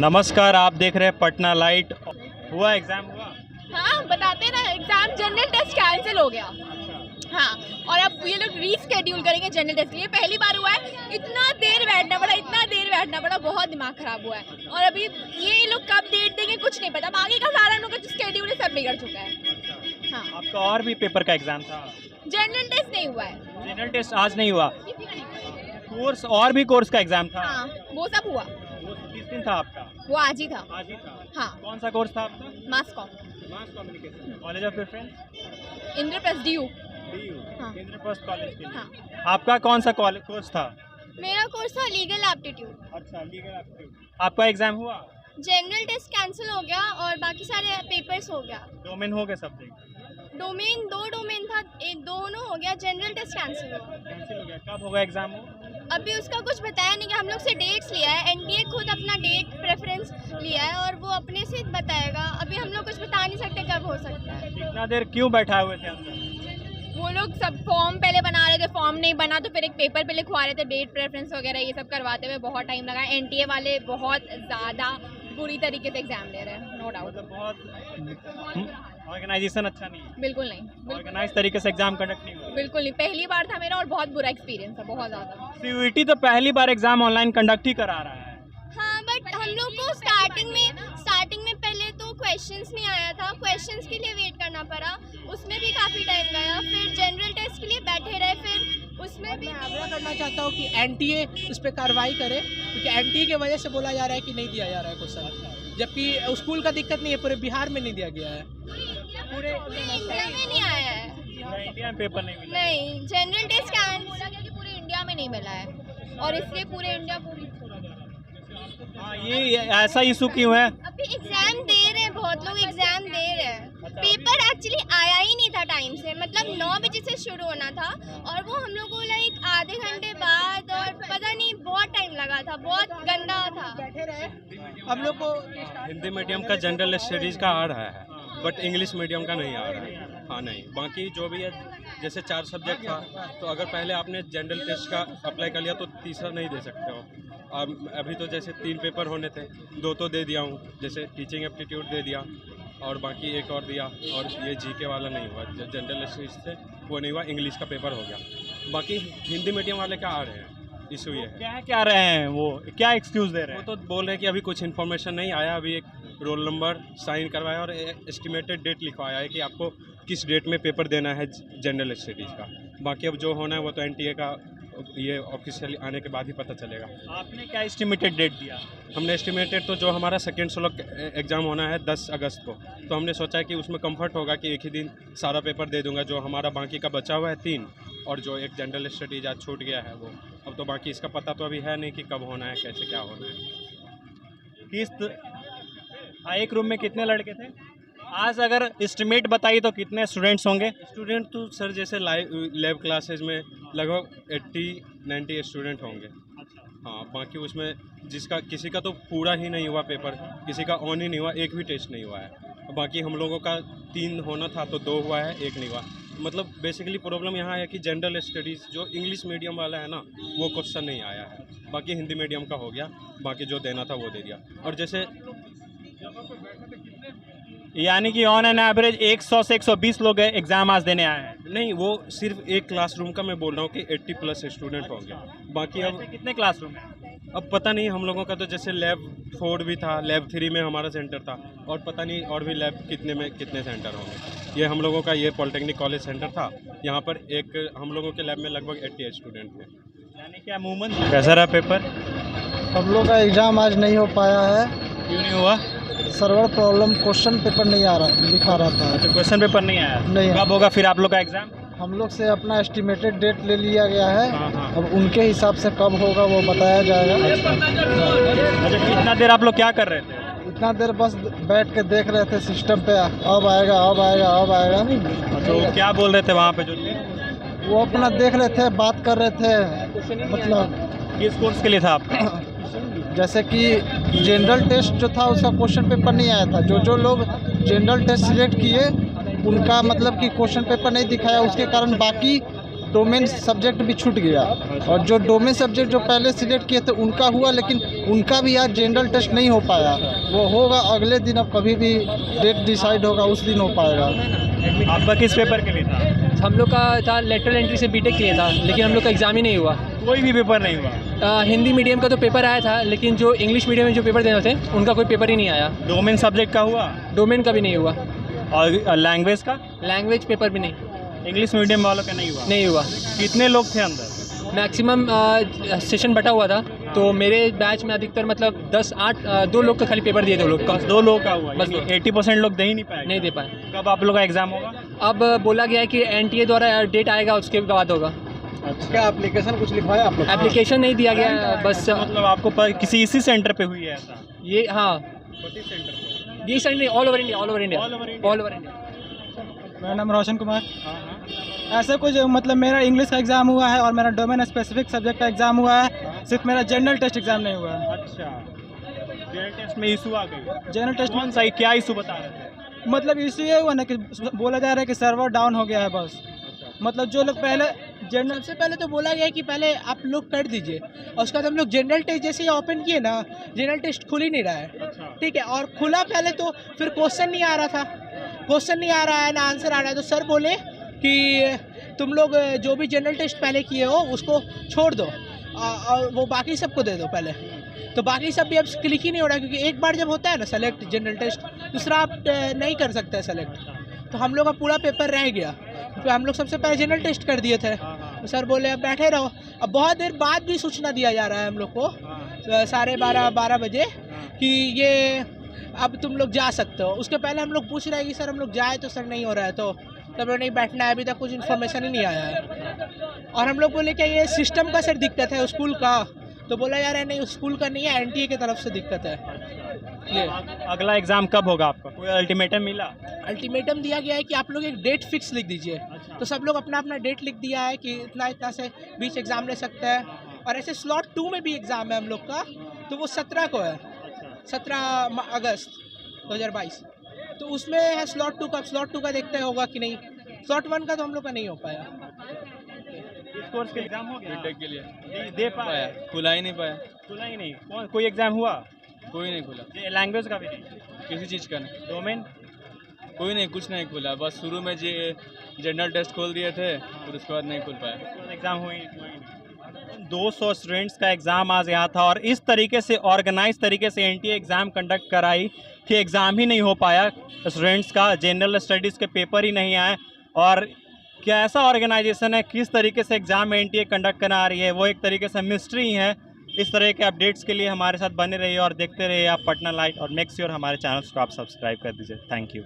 नमस्कार, आप देख रहे हैं पटना लाइट। हुआ एग्जाम हुआ? हाँ, बताते ना, एग्जाम जनरल टेस्ट कैंसिल हो गया। हाँ, और अब ये लोग रीस्केड्यूल करेंगे जनरल टेस्ट के लिए। पहली बार हुआ है, इतना देर बैठना पड़ा, बहुत दिमाग खराब हुआ है। और अभी ये लोग कब डेट देंगे कुछ नहीं पता। अब आगे का सारा लोग जो स्केड्यूल है सब बिगड़ चुका है। हाँ, आपका और भी पेपर का एग्जाम था? जनरल टेस्ट नहीं हुआ है। जनरल टेस्ट आज नहीं हुआ? किसी का नहीं हुआ। कोर्स और भी कोर्स का एग्जाम था? हाँ, वो सब हुआ। वो किस दिन था आपका? वो आज ही था। आज ही था। हाँ, कौन सा कोर्स था आपका? Mass comm, mass communication, college of preference, Indraprastha DU। हाँ। इंद्रप्रस्थ कॉलेज के लिए। हाँ, आपका कौन सा कोर्स था? मेरा कोर्स था लीगल एप्टीट्यूड। अच्छा, लीगल एप्टीट्यूड। आपका एग्जाम हुआ? जनरल टेस्ट कैंसिल हो गया और बाकी सारे पेपर्स हो गया। डोमेन हो गए सब्जेक्ट? डोमेन 2 डोमेन था, दोनों हो गया। जनरल टेस्ट कैंसिल हो गया। कैंसिल हो गया। कब होगा एग्जाम? अभी उसका कुछ बताया नहीं कि हम लोग से डेट्स लिया है। NTA खुद अपना डेट प्रेफरेंस लिया है और वो अपने से बताएगा। अभी हम लोग कुछ बता नहीं सकते कब हो सकता है। इतना देर क्यों बैठा हुए थे अंदर? वो लोग सब फॉर्म पहले बना रहे थे, फॉर्म नहीं बना तो फिर एक पेपर पे लिखवा रहे थे, डेट प्रेफरेंस वगैरह ये सब करवाते हुए बहुत टाइम लगा। NTA वाले बहुत ज़्यादा बुरी तरीके से एग्जाम ले रहे हैं, नो डाउट। बहुत ऑर्गेनाइजेशन अच्छा नहीं है। बिल्कुल नहीं, ऑर्गेनाइज तरीके से एग्जाम कंडक्ट नहीं हुआ। बिल्कुल नहीं। पहली बार था मेरा और बहुत बुरा एक्सपीरियंस था, बहुत ज़्यादा। CUET तो पहली बार एग्जाम ऑनलाइन कंडक्ट ही करा रहा है। हाँ, बट हम लोग को स्टार्टिंग में पहले तो क्वेश्चंस नहीं आया था, क्वेश्चंस के लिए वेट करना पड़ा, उसमें भी काफ़ी टाइम गया। फिर जनरल टेस्ट के लिए बैठे रहे, फिर उसमें भी। मैं आग्रह करना चाहता हूँ कि NTA इस पर कार्रवाई करे, क्योंकि NTA की वजह से बोला जा रहा है कि नहीं दिया जा रहा है क्वेश्चन, जबकि स्कूल का दिक्कत नहीं है, पूरे बिहार में नहीं दिया गया है। पूरे इंडिया में नहीं आया है। इंडिया में पेपर नहीं मिला। नहीं, जनरल टेस्ट बोला गया कि पूरे इंडिया में नहीं मिला है और इसलिए पूरे इंडिया पूरी। हाँ, ये ऐसा इशू क्यों है? अभी एग्जाम दे रहे हैं, बहुत लोग एग्जाम दे रहे हैं। पेपर एक्चुअली आया ही नहीं था टाइम से, मतलब 9 बजे से शुरू होना था और वो हम लोग को लाइक आधे घंटे बाद, और पता नहीं बहुत टाइम लगा था, बहुत गंदा था। बैठे रहे हम लोग को। हिंदी मीडियम का जनरल स्टडीज़ का आ रहा है, बट इंग्लिश मीडियम का नहीं आ रहा है। हाँ, नहीं, बाकी जो भी है, जैसे 4 सब्जेक्ट था, तो अगर पहले आपने जनरल टेस्ट का अप्लाई कर लिया तो तीसरा नहीं दे सकते हो। अभी तो जैसे 3 पेपर होने थे, 2 तो दे दिया हूँ, जैसे टीचिंग एप्टीट्यूड दे दिया और बाकी एक और दिया, और ये GK वाला नहीं हुआ, जनरल स्टडीज से वो नहीं हुआ, इंग्लिश का पेपर हो गया। बाकी हिंदी मीडियम वाले क्या आ रहे हैं, इशू ये है। क्या रहे हैं वो, क्या एक्सक्यूज दे रहे वो हैं? तो बोल रहे हैं कि अभी कुछ इन्फॉर्मेशन नहीं आया, अभी एक रोल नंबर साइन करवाया और एस्टिमेटेड डेट लिखवाया है कि आपको किस डेट में पेपर देना है जनरल स्टडीज़ का। बाकी अब जो होना है वो तो NTA का ये ऑफिशियल आने के बाद ही पता चलेगा। आपने क्या एस्टिमेटेड डेट दिया? हमने एस्टिमेटेड तो जो हमारा सेकेंड स्लॉट एग्ज़ाम होना है 10 अगस्त को, तो हमने सोचा है कि उसमें कंफर्ट होगा कि एक ही दिन सारा पेपर दे दूंगा। जो हमारा बाकी का बचा हुआ है 3, और जो एक जनरल स्टडीज आज छूट गया है वो, अब तो बाकी इसका पता तो अभी है नहीं कि कब होना है, कैसे क्या होना है। एक रूम में कितने लड़के थे? आज अगर एस्टिमेट बताइए तो कितने स्टूडेंट्स होंगे? स्टूडेंट तो सर जैसे लैब क्लासेज में लगभग 80-90 स्टूडेंट होंगे। हाँ, बाकी उसमें जिसका किसी का तो पूरा ही नहीं हुआ पेपर, किसी का ऑन ही नहीं हुआ, एक भी टेस्ट नहीं हुआ है। बाकी हम लोगों का 3 होना था तो 2 हुआ है, 1 नहीं हुआ। मतलब बेसिकली प्रॉब्लम यहाँ है कि जनरल स्टडीज़ जो इंग्लिश मीडियम वाला है ना, वो क्वेश्चन नहीं आया है। बाकी हिंदी मीडियम का हो गया, बाकी जो देना था वो दे दिया। और जैसे यानी कि ऑन एन एवरेज 100 से 120 लोग एग्जाम आज देने आए हैं। नहीं, वो सिर्फ एक क्लासरूम का मैं बोल रहा हूँ कि 80+ स्टूडेंट होंगे। बाकी अब कितने क्लासरूम हैं? अब पता नहीं, हम लोगों का तो जैसे लैब 4 भी था, लैब 3 में हमारा सेंटर था, और पता नहीं और भी लैब कितने में कितने सेंटर होंगे। ये हम लोगों का ये पॉलिटेक्निक कॉलेज सेंटर था, यहाँ पर एक हम लोगों के लैब में लगभग 88 स्टूडेंट थे। यानी कि अमूमन कैसा रहा पेपर? हम लोग का एग्ज़ाम आज नहीं हो पाया है। क्यों नहीं हुआ? सर्वर प्रॉब्लम, क्वेश्चन पेपर नहीं आ रहा, दिखा रहा था। तो क्वेश्चन पेपर नहीं आया? नहीं। कब होगा फिर आप लोग का एग्जाम? हम लोग से अपना एस्टिमेटेड डेट ले लिया गया है। हाँ। अब उनके हिसाब से कब होगा वो बताया जाएगा। अच्छा, कितना देर आप लोग क्या कर रहे थे? इतना देर बस बैठ के देख रहे थे सिस्टम पे, अब आएगा अब आएगा अब आएगा। तो क्या बोल रहे थे वहाँ पे जो थे? वो अपना देख रहे थे, बात कर रहे थे। मतलब किस कोर्स के लिए था आपका? जैसे कि जनरल टेस्ट जो था उसका क्वेश्चन पेपर नहीं आया था। जो लोग जनरल टेस्ट सिलेक्ट किए उनका मतलब कि क्वेश्चन पेपर नहीं दिखाया, उसके कारण बाकी डोमेन सब्जेक्ट भी छूट गया। और जो डोमेन सब्जेक्ट जो पहले सिलेक्ट किए थे उनका हुआ, लेकिन उनका भी आज जनरल टेस्ट नहीं हो पाया। वो होगा अगले दिन, अब कभी भी डेट डिसाइड होगा उस दिन हो पाएगा। आपका किस पेपर के लिए था? हम लोग का था लेटरल एंट्री से बीटेक के लिए था, लेकिन हम लोग का एग्ज़ाम ही नहीं हुआ। कोई भी पेपर नहीं हुआ? हिंदी मीडियम का तो पेपर आया था, लेकिन जो इंग्लिश मीडियम में जो पेपर देने थे उनका कोई पेपर ही नहीं आया। डोमेन सब्जेक्ट का हुआ? डोमेन का भी नहीं हुआ। और लैंग्वेज का? लैंग्वेज पेपर भी नहीं इंग्लिश मीडियम वालों का नहीं हुआ? नहीं हुआ। कितने लोग थे अंदर? मैक्सिमम सेशन बटा हुआ था, तो मेरे बैच में अधिकतर मतलब 2 लोग का खाली पेपर दिए थे। लोग का 2 लोग का हुआ, बस बस 80% लोग दे ही नहीं पाए। नहीं दे पाए। कब आप लोग का एग्जाम होगा? अब बोला गया है कि एनटीए द्वारा डेट आएगा, उसके बाद होगा। क्या एप्लीकेशन कुछ लिखवाया आप लोग? एप्लीकेशन नहीं दिया गया, बस मतलब आपको किसी इसी सेंटर पे हुई है ऐसा? ये हाँ सेंटर ये साइड नहीं, all over India, all over India, All over India? All over India. मेरा नाम रोशन कुमार। हाँ। ऐसा कुछ मतलब मेरा इंग्लिश का एग्ज़ाम हुआ है और मेरा डोमेन स्पेसिफिक सब्जेक्ट का एग्ज़ाम हुआ है, सिर्फ मेरा जनरल टेस्ट एग्ज़ाम नहीं हुआ है। अच्छा, जनरल टेस्ट में इशू आ गई? जनरल टेस्ट कौन सा, क्या इशू बता रहे थे? मतलब इशू ये हुआ ना कि बोला जा रहा है कि सर्वर डाउन हो गया है बस। मतलब जो लोग पहले जनरल, सबसे पहले तो बोला गया कि पहले आप लोग कर दीजिए, और उसके बाद हम लोग जनरल टेस्ट जैसे ही ओपन किए ना, जनरल टेस्ट खुल ही नहीं रहा है। ठीक है, और खुला पहले तो फिर क्वेश्चन नहीं आ रहा था, क्वेश्चन नहीं आ रहा है ना आंसर आ रहा है। तो सर बोले कि तुम लोग जो भी जनरल टेस्ट पहले किए हो उसको छोड़ दो और वो बाकी सबको दे दो पहले। तो बाकी सब भी अब क्लिक ही नहीं हो रहा, क्योंकि एक बार जब होता है ना सेलेक्ट जनरल टेस्ट, दूसरा आप नहीं कर सकते सेलेक्ट। तो हम लोग का पूरा पेपर रह गया, तो हम लोग सबसे पहले जनरल टेस्ट कर दिए थे। तो सर बोले अब बैठे रहो। अब बहुत देर बाद भी सूचना दिया जा रहा है हम लोग को 12:30 बजे कि ये अब तुम लोग जा सकते हो। उसके पहले हम लोग पूछ रहे हैं कि सर हम लोग जाए, तो सर नहीं हो रहा है, तो तब लोग नहीं बैठना है, अभी तक कुछ इन्फॉर्मेशन ही नहीं आया है। और हम लोग बोले क्या ये सिस्टम का सर दिक्कत है स्कूल का, तो बोला यार है नहीं स्कूल का नहीं है, एनटीए की तरफ से दिक्कत है। ये अगला एग्जाम कब होगा आपका? कोई अल्टीमेटम मिला? अल्टीमेटम दिया गया है कि आप लोग एक डेट फिक्स लिख दीजिए। तो सब लोग अपना अपना डेट लिख दिया है कि इतना इतना से बीच एग्ज़ाम ले सकते हैं। और ऐसे स्लॉट 2 में भी एग्ज़ाम है हम लोग का, तो वो 17 को है, 17 अगस्त 2022। तो उसमें है स्लॉट 2 का। स्लॉट 2 का देखते होगा कि नहीं, स्लॉट 1 का तो हम लोग का नहीं हो पाया। इस कोर्स के एग्जाम हो गया? बीटेक के लिए दे पाया? खुला ही नहीं पाया, खुला ही नहीं? कोई एग्जाम हुआ? कोई नहीं खुला, लैंग्वेज का भी नहीं? किसी चीज़ का नहीं, डोमेन? कोई नहीं, कुछ नहीं खुला। बस शुरू में जी जनरल टेस्ट खोल दिए थे, फिर उसके बाद नहीं खुल पाया। एग्ज़ाम हुई नहीं। 200 स्टूडेंट्स का एग्ज़ाम आज यहाँ था, और इस तरीके से ऑर्गेनाइज तरीके से एनटीए एग्ज़ाम कंडक्ट कराई कि एग्ज़ाम ही नहीं हो पाया स्टूडेंट्स का। जनरल स्टडीज़ के पेपर ही नहीं आए। और क्या ऐसा ऑर्गेनाइजेशन है, किस तरीके से एग्ज़ाम एनटीए कंडक्ट करा रही है, वो एक तरीके से मिस्ट्री है। इस तरह के अपडेट्स के लिए हमारे साथ बने रहिए और देखते रहिए आप पटना लाइव, और मेक श्योर हमारे चैनल्स को आप सब्सक्राइब कर दीजिए। Thank you.